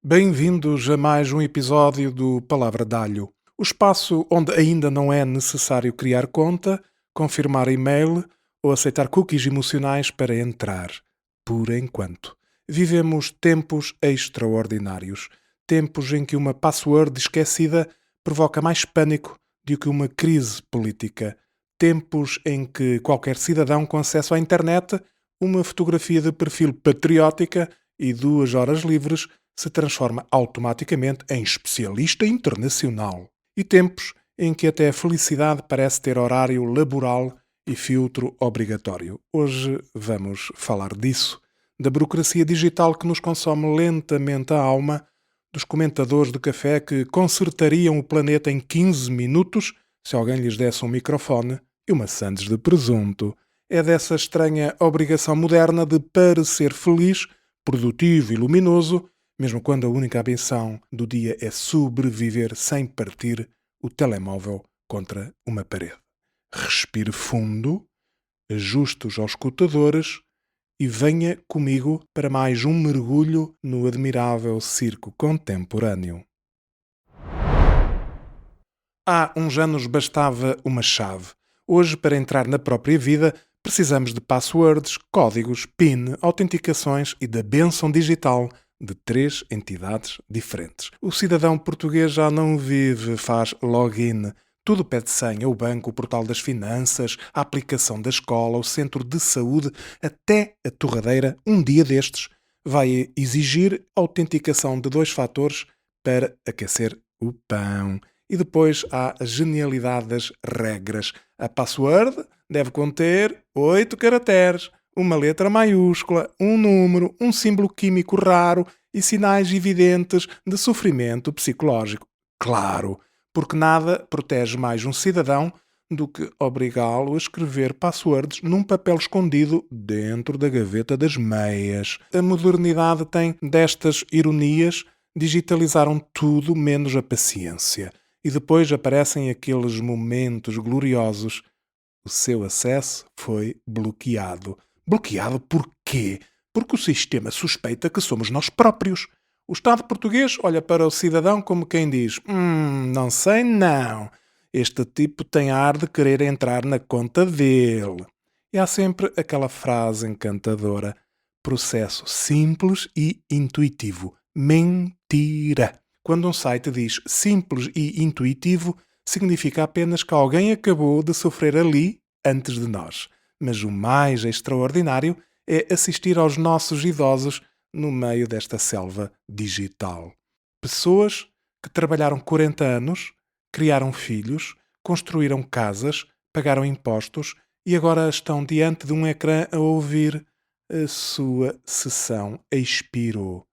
Bem-vindos a mais um episódio do Palavra d'Alho, o espaço onde ainda não é necessário criar conta, confirmar e-mail ou aceitar cookies emocionais para entrar. Por enquanto. Vivemos tempos extraordinários. Tempos em que uma password esquecida provoca mais pânico do que uma crise política. Tempos em que qualquer cidadão com acesso à internet, uma fotografia de perfil patriótica e 2 horas livres se transforma automaticamente em especialista internacional. E tempos em que até a felicidade parece ter horário laboral e filtro obrigatório. Hoje vamos falar disso, da burocracia digital que nos consome lentamente a alma, dos comentadores de café que consertariam o planeta em 15 minutos se alguém lhes desse um microfone e uma sandes de presunto. É dessa estranha obrigação moderna de parecer feliz, produtivo e luminoso, mesmo quando a única ambição do dia é sobreviver sem partir o telemóvel contra uma parede. Respire fundo, ajuste os auscultadores e venha comigo para mais um mergulho no admirável circo contemporâneo. Há uns anos bastava uma chave. Hoje, para entrar na própria vida, precisamos de passwords, códigos, PIN, autenticações e da bênção digital de 3 entidades diferentes. O cidadão português já não vive, faz login. Tudo pede senha, o banco, o portal das finanças, a aplicação da escola, o centro de saúde, até a torradeira, um dia destes, vai exigir autenticação de 2 fatores para aquecer o pão. E depois há a genialidade das regras. A password deve conter 8 caracteres, uma letra maiúscula, um número, um símbolo químico raro e sinais evidentes de sofrimento psicológico. Claro, porque nada protege mais um cidadão do que obrigá-lo a escrever passwords num papel escondido dentro da gaveta das meias. A modernidade tem destas ironias, digitalizaram tudo menos a paciência. E depois aparecem aqueles momentos gloriosos. O seu acesso foi bloqueado. Bloqueado por quê? Porque o sistema suspeita que somos nós próprios. O Estado português olha para o cidadão como quem diz: não sei não. Este tipo tem ar de querer entrar na conta dele. E há sempre aquela frase encantadora: processo simples e intuitivo. Mentira! Quando um site diz simples e intuitivo, significa apenas que alguém acabou de sofrer ali antes de nós. Mas o mais extraordinário é assistir aos nossos idosos no meio desta selva digital. Pessoas que trabalharam 40 anos, criaram filhos, construíram casas, pagaram impostos e agora estão diante de um ecrã a ouvir: a sua sessão expirou.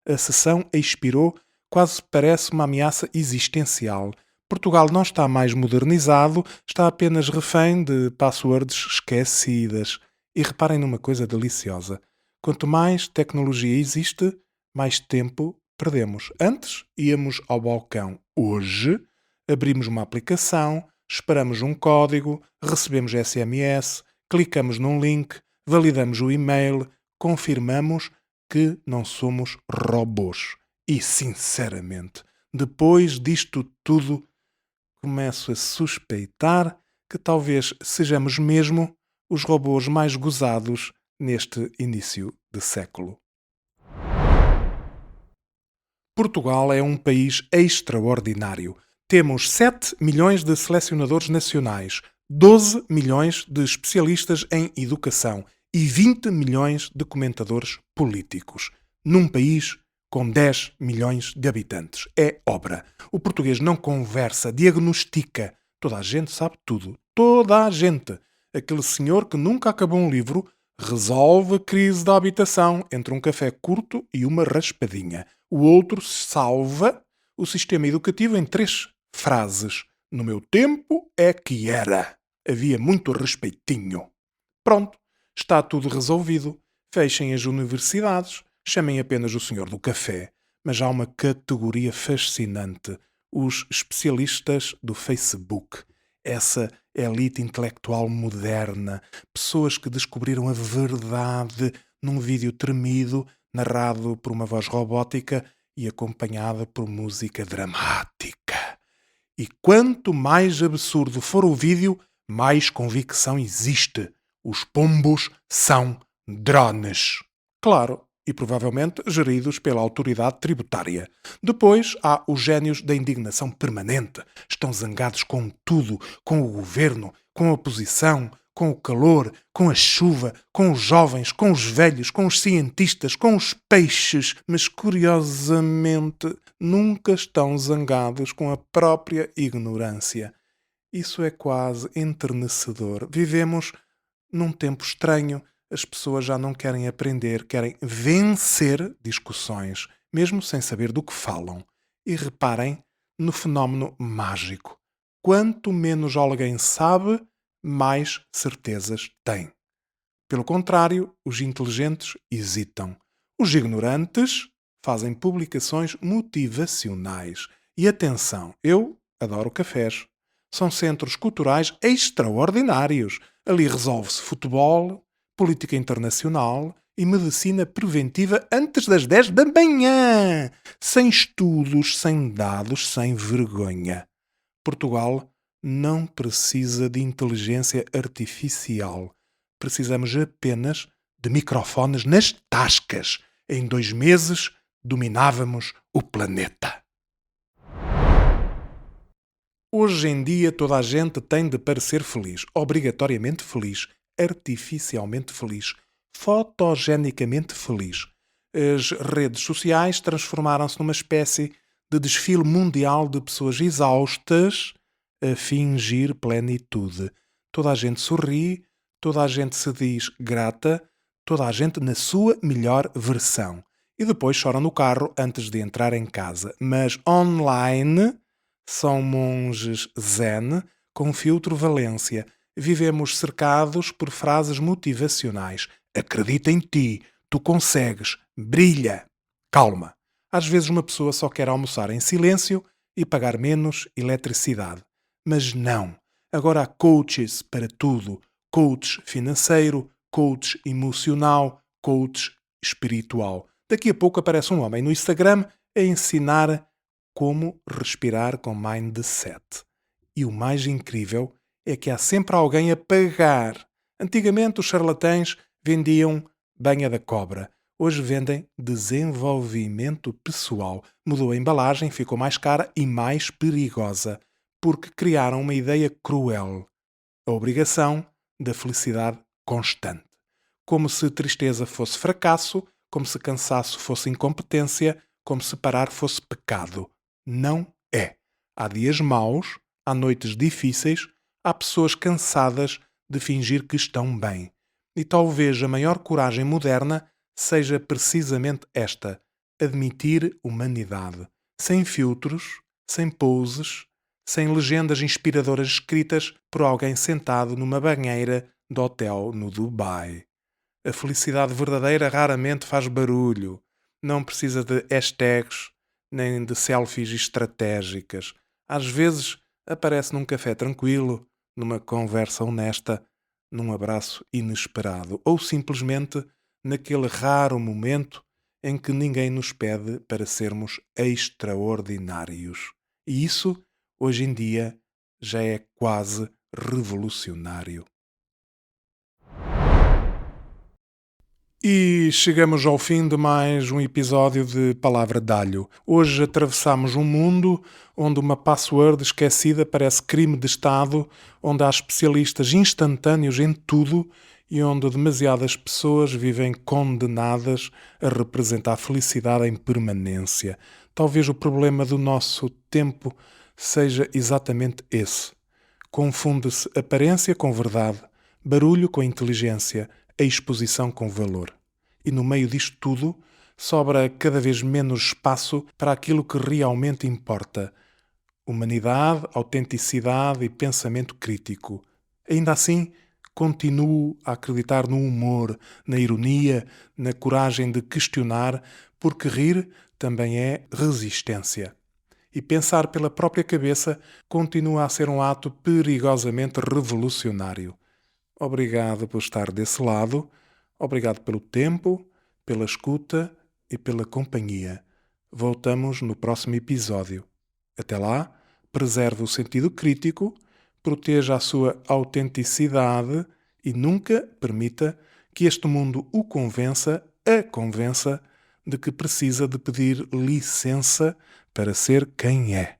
A sessão expirou quase parece uma ameaça existencial. Portugal não está mais modernizado, está apenas refém de passwords esquecidas. E reparem numa coisa deliciosa. Quanto mais tecnologia existe, mais tempo perdemos. Antes íamos ao balcão. Hoje abrimos uma aplicação, esperamos um código, recebemos SMS, clicamos num link, validamos o e-mail, confirmamos que não somos robôs. E, sinceramente, depois disto tudo, começo a suspeitar que talvez sejamos mesmo os robôs mais gozados neste início de século. Portugal é um país extraordinário. Temos 7 milhões de selecionadores nacionais, 12 milhões de especialistas em educação e 20 milhões de comentadores políticos. Num país com 10 milhões de habitantes. É obra. O português não conversa, diagnostica. Toda a gente sabe tudo. Toda a gente. Aquele senhor que nunca acabou um livro resolve a crise da habitação entre um café curto e uma raspadinha. O outro salva o sistema educativo em 3 frases. No meu tempo é que era. Havia muito respeitinho. Pronto. Está tudo resolvido. Fechem as universidades. Chamem apenas o senhor do café. Mas há uma categoria fascinante. Os especialistas do Facebook. Essa elite intelectual moderna. Pessoas que descobriram a verdade num vídeo tremido, narrado por uma voz robótica e acompanhada por música dramática. E quanto mais absurdo for o vídeo, mais convicção existe. Os pombos são drones. Claro, e provavelmente geridos pela autoridade tributária. Depois há os génios da indignação permanente. Estão zangados com tudo, com o governo, com a oposição, com o calor, com a chuva, com os jovens, com os velhos, com os cientistas, com os peixes, mas curiosamente nunca estão zangados com a própria ignorância. Isso é quase enternecedor. Vivemos num tempo estranho. As pessoas já não querem aprender, querem vencer discussões, mesmo sem saber do que falam. E reparem no fenómeno mágico. Quanto menos alguém sabe, mais certezas tem. Pelo contrário, os inteligentes hesitam. Os ignorantes fazem publicações motivacionais. E atenção, eu adoro cafés. São centros culturais extraordinários. Ali resolve-se futebol, política internacional e medicina preventiva antes das 10 da manhã. Sem estudos, sem dados, sem vergonha. Portugal não precisa de inteligência artificial. Precisamos apenas de microfones nas tascas. Em 2 meses dominávamos o planeta. Hoje em dia toda a gente tem de parecer feliz, obrigatoriamente feliz, artificialmente feliz, fotogenicamente feliz. As redes sociais transformaram-se numa espécie de desfile mundial de pessoas exaustas a fingir plenitude. Toda a gente sorri, toda a gente se diz grata, toda a gente na sua melhor versão. E depois choram no carro antes de entrar em casa. Mas online são monges zen com filtro Valência. Vivemos cercados por frases motivacionais. Acredita em ti, tu consegues, brilha. Calma. Às vezes uma pessoa só quer almoçar em silêncio e pagar menos eletricidade. Mas não. Agora há coaches para tudo. Coach financeiro, coach emocional, coach espiritual. Daqui a pouco aparece um homem no Instagram a ensinar como respirar com mindset. E o mais incrível é que há sempre alguém a pagar. Antigamente os charlatães vendiam banha da cobra. Hoje vendem desenvolvimento pessoal. Mudou a embalagem, ficou mais cara e mais perigosa, porque criaram uma ideia cruel. A obrigação da felicidade constante. Como se tristeza fosse fracasso, como se cansaço fosse incompetência, como se parar fosse pecado. Não é. Há dias maus, há noites difíceis, há pessoas cansadas de fingir que estão bem. E talvez a maior coragem moderna seja precisamente esta: admitir humanidade. Sem filtros, sem poses, sem legendas inspiradoras escritas por alguém sentado numa banheira de hotel no Dubai. A felicidade verdadeira raramente faz barulho. Não precisa de hashtags nem de selfies estratégicas. Às vezes aparece num café tranquilo, numa conversa honesta, num abraço inesperado ou simplesmente naquele raro momento em que ninguém nos pede para sermos extraordinários. E isso, hoje em dia, já é quase revolucionário. E chegamos ao fim de mais um episódio de Palavra de Alho. Hoje atravessamos um mundo onde uma password esquecida parece crime de Estado, onde há especialistas instantâneos em tudo e onde demasiadas pessoas vivem condenadas a representar felicidade em permanência. Talvez o problema do nosso tempo seja exatamente esse. Confunde-se aparência com verdade, barulho com inteligência, a exposição com valor. E no meio disto tudo, sobra cada vez menos espaço para aquilo que realmente importa: humanidade, autenticidade e pensamento crítico. Ainda assim, continuo a acreditar no humor, na ironia, na coragem de questionar, porque rir também é resistência. E pensar pela própria cabeça continua a ser um ato perigosamente revolucionário. Obrigado por estar desse lado, obrigado pelo tempo, pela escuta e pela companhia. Voltamos no próximo episódio. Até lá, preserve o sentido crítico, proteja a sua autenticidade e nunca permita que este mundo a convença de que precisa de pedir licença para ser quem é,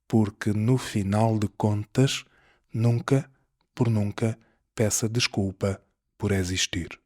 porque no final de contas, nunca, por nunca, peça desculpa por existir.